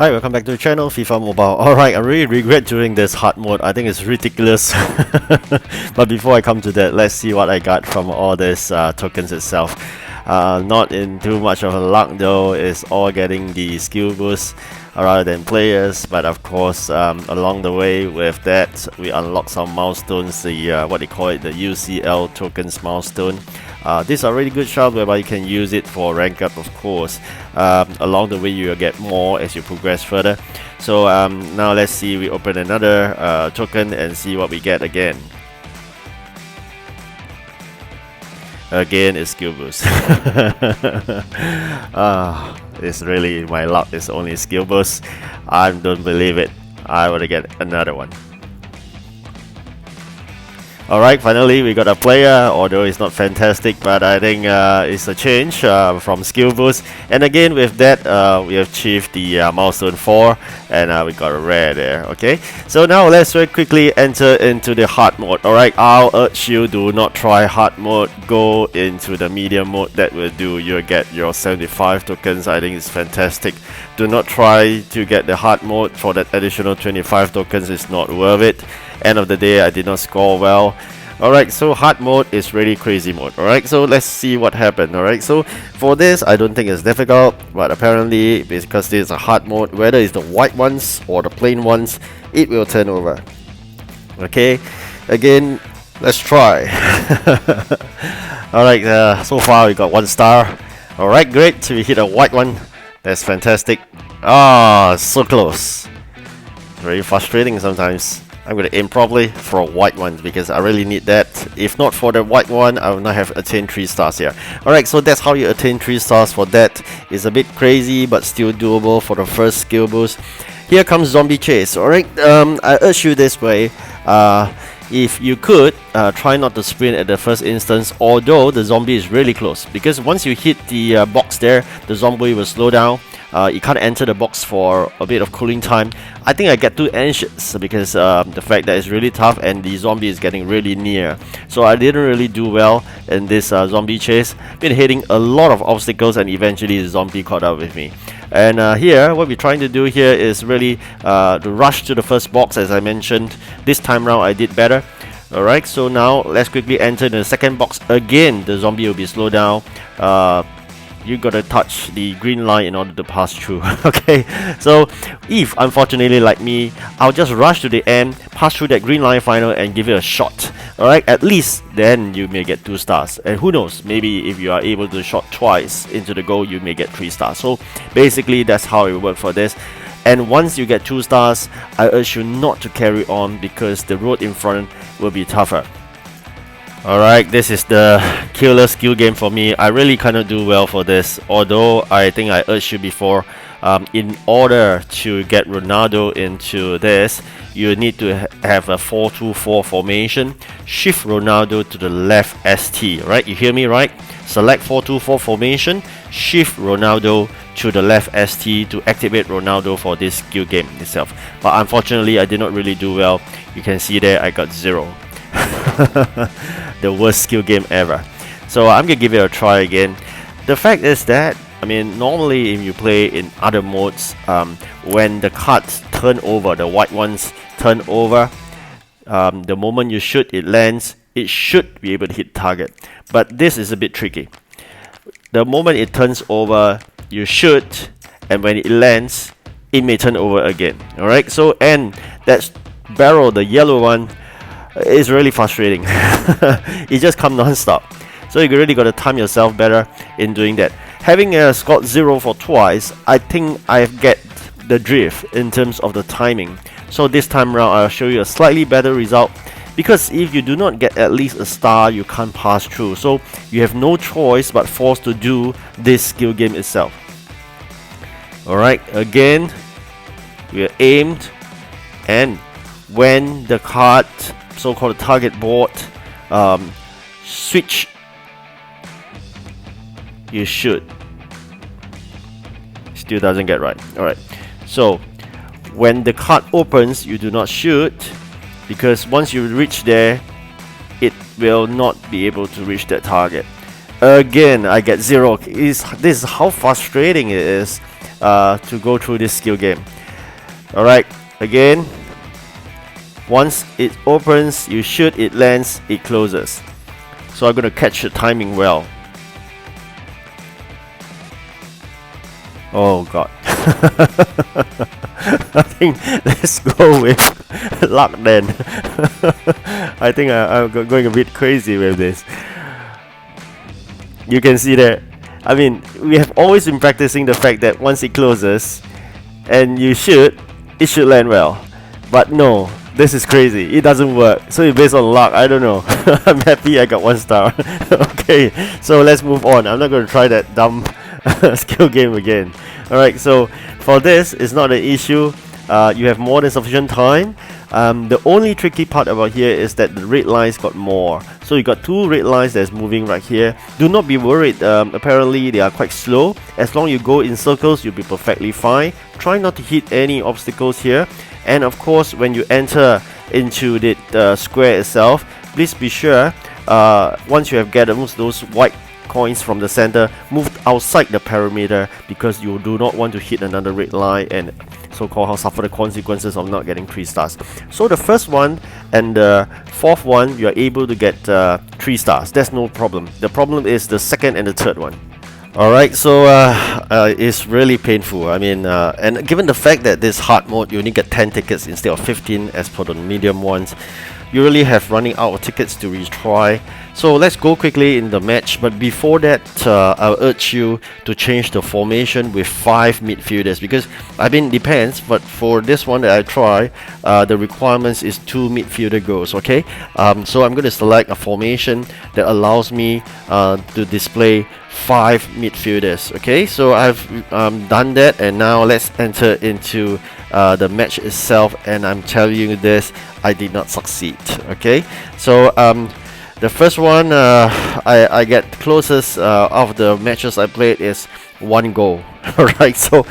Hi, welcome back to the channel, FIFA Mobile. Alright, I really regret doing this hard mode. I think it's ridiculous. But before I come to that, let's see what I got from all these tokens itself. Not in too much of a luck though, it's all getting the skill boost rather than players. But of course, along the way with that, we unlock some milestones, the what they call it, the UCL tokens milestone. These are really good shots whereby you can use it for rank up, of course. Along the way you will get more as you progress further. So now let's see, we open another token and see what we get again. Again, it's skill boost. It's really my luck, it's only skill boost. I don't believe it. I want to get another one. Alright, finally we got a player, although it's not fantastic, but I think it's a change from skill boost. And again with that, we achieved the milestone 4 and we got a rare there, okay? So now let's very quickly enter into the hard mode. Alright, I'll urge you, do not try hard mode, go into the medium mode. That will do, you'll get your 75 tokens. I think it's fantastic. Do not try to get the hard mode for that additional 25 tokens, it's not worth it. End of the day, I did not score well. Alright, so hard mode is really crazy mode. Alright, so let's see what happened. Alright, so for this, I don't think it's difficult, but apparently because this is a hard mode, whether it's the white ones or the plain ones, it will turn over. Okay, again, let's try. Alright, so far we got 1 star. Alright, great, so we hit a white one. That's fantastic. Ah, so close. Very frustrating sometimes. I'm going to aim properly for a white one because I really need that. If not for the white one, I will not have attained 3 stars here. Alright, so that's how you attain 3 stars for that. It's a bit crazy but still doable for the first skill boost. Here comes Zombie Chase. Alright, I urge you this way. If you could, try not to sprint at the first instance, although the zombie is really close. Because once you hit the box there, the zombie will slow down. You can't enter the box for a bit of cooling time. I think I get too anxious because the fact that it's really tough and the zombie is getting really near. So I didn't really do well in this zombie chase. Been hitting a lot of obstacles and eventually the zombie caught up with me. And here, what we're trying to do here is really to rush to the first box, as I mentioned. This time round I did better. Alright, so now let's quickly enter the second box. Again, the zombie will be slowed down. You gotta touch the green line in order to pass through. Okay, so if unfortunately like me, I'll just rush to the end, pass through that green line final and give it a shot. Alright, at least then you may get 2 stars, and who knows, maybe if you are able to shot twice into the goal, you may get 3 stars. So basically that's how it works for this. And once you get 2 stars, I urge you not to carry on because the road in front will be tougher. Alright, this is the killer skill game for me. I really cannot do well for this, although I think I urged you before, in order to get Ronaldo into this, you need to have a 4-2-4 formation. Shift Ronaldo to the left ST, right? You hear me, right? Select 4-2-4 formation, shift Ronaldo to the left ST to activate Ronaldo for this skill game itself. But unfortunately, I did not really do well. You can see there, I got 0. The worst skill game ever. So I'm gonna give it a try again. The fact is that, I mean, normally if you play in other modes, when the cards turn over, the white ones turn over, the moment you shoot, it lands, it should be able to hit target. But this is a bit tricky. The moment it turns over, you shoot, and when it lands, it may turn over again. Alright, so and that barrel, the yellow one, it's really frustrating. It just comes non-stop. So you really got to time yourself better in doing that. Having scored 0 for twice, I think I get the drift in terms of the timing. So this time around, I'll show you a slightly better result. Because if you do not get at least a star, you can't pass through. So you have no choice but forced to do this skill game itself. Alright, again, we are aimed, and when the card, so-called target board, switch, you shoot. Still doesn't get right. Alright, so when the card opens, you do not shoot, because once you reach there, it will not be able to reach that target. Again, I get 0. This is how frustrating it is. to go through this skill game. Alright, again, once it opens, you shoot, it lands, it closes. So I'm going to catch the timing well. Oh god. I think let's go with luck then. I think I'm going a bit crazy with this. You can see that. I mean, we have always been practicing the fact that once it closes and you shoot, it should land well. But no, this is crazy. It doesn't work. So it's based on luck. I don't know. I'm happy I got 1 star. Okay, so let's move on. I'm not going to try that dumb skill game again. Alright, so for this, it's not an issue. You have more than sufficient time. The only tricky part about here is that the red lines got more. So you got 2 red lines that's moving right here. Do not be worried. Apparently they are quite slow. As long as you go in circles, you'll be perfectly fine. Try not to hit any obstacles here. And of course, when you enter into the square itself, please be sure once you have gathered those white coins from the center, move outside the perimeter, because you do not want to hit another red line and so-called suffer the consequences of not getting 3 stars. So the first one and the 4th one, you are able to get 3 stars. That's no problem. The problem is the 2nd and the 3rd one. Alright, so it's really painful. I mean, and given the fact that this hard mode, you only get 10 tickets instead of 15 as per the medium ones, you really have running out of tickets to retry. So let's go quickly in the match, but before that, I'll urge you to change the formation with 5 midfielders, because I mean, depends, but for this one that I try, the requirements is 2 midfielder goals. Okay, so I'm going to select a formation that allows me to display 5 midfielders. Okay, so I've done that, and now let's enter into the match itself, and I'm telling you this, I did not succeed. Okay, so the first one I get closest of the matches I played is 1 goal. Alright, so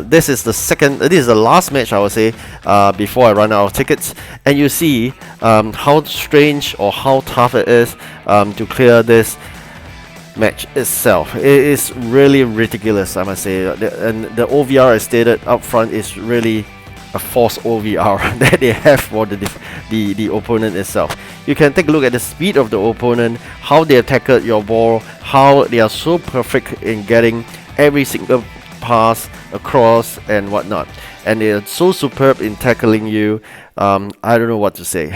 this is the last match, I would say, before I run out of tickets, and you see how strange or how tough it is to clear this match itself. It is really ridiculous, I must say. And the OVR I stated up front is really a false OVR that they have for the opponent itself. You can take a look at the speed of the opponent, how they tackled your ball, how they are so perfect in getting every single pass across and whatnot, and they are so superb in tackling you. I don't know what to say.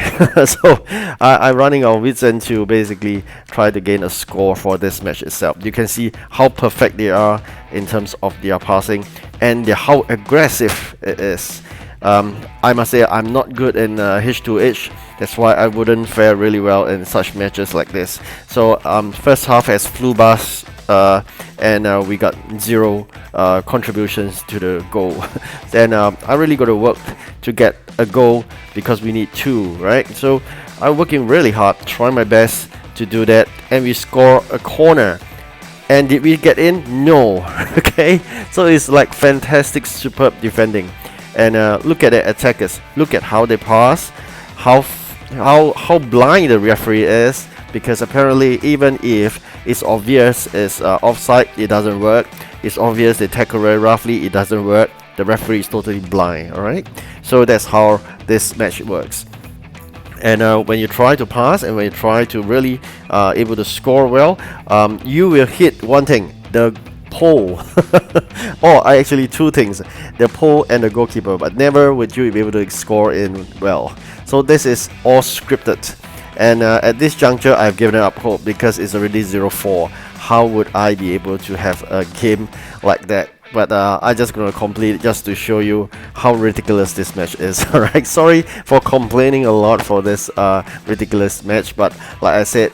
So I'm running on wits end to basically try to gain a score for this match itself. You can see how perfect they are in terms of their passing and how aggressive it is. I must say I'm not good in H2H. That's why I wouldn't fare really well in such matches like this. So first half has flew past, and we got 0 contributions to the goal. Then I really got to work to get a goal because we need 2, right? So I'm working really hard, trying my best to do that, and we score a corner. And did we get in? No. Okay, so it's like fantastic, superb defending. And look at the attackers. Look at how they pass, how blind the referee is, because apparently even if it's obvious it's offside, it doesn't work. It's obvious they tackle very roughly, it doesn't work. The referee is totally blind. Alright, so that's how this match works. And when you try to pass and when you try to really able to score well, you will hit one thing, the pole. Or actually 2 things, the pole and the goalkeeper, but never would you be able to score in well. So this is all scripted, and at this juncture I've given up hope because it's already 0-4. How would I be able to have a game like that? But I'm just gonna complete it just to show you how ridiculous this match is. Alright, sorry for complaining a lot for this ridiculous match, but like I said,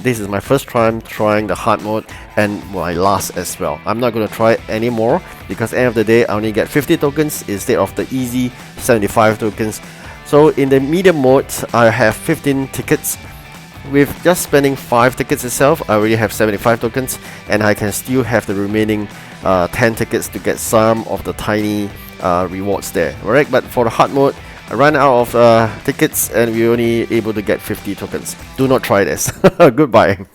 this is my first time trying the hard mode and my last as well. I'm not gonna try it anymore because at the end of the day I only get 50 tokens instead of the easy 75 tokens. So in the medium mode I have 15 tickets. With just spending 5 tickets itself, I already have 75 tokens, and I can still have the remaining 10 tickets to get some of the tiny rewards there. Alright, but for the hard mode, I ran out of tickets and we're only able to get 50 tokens. Do not try this. Goodbye.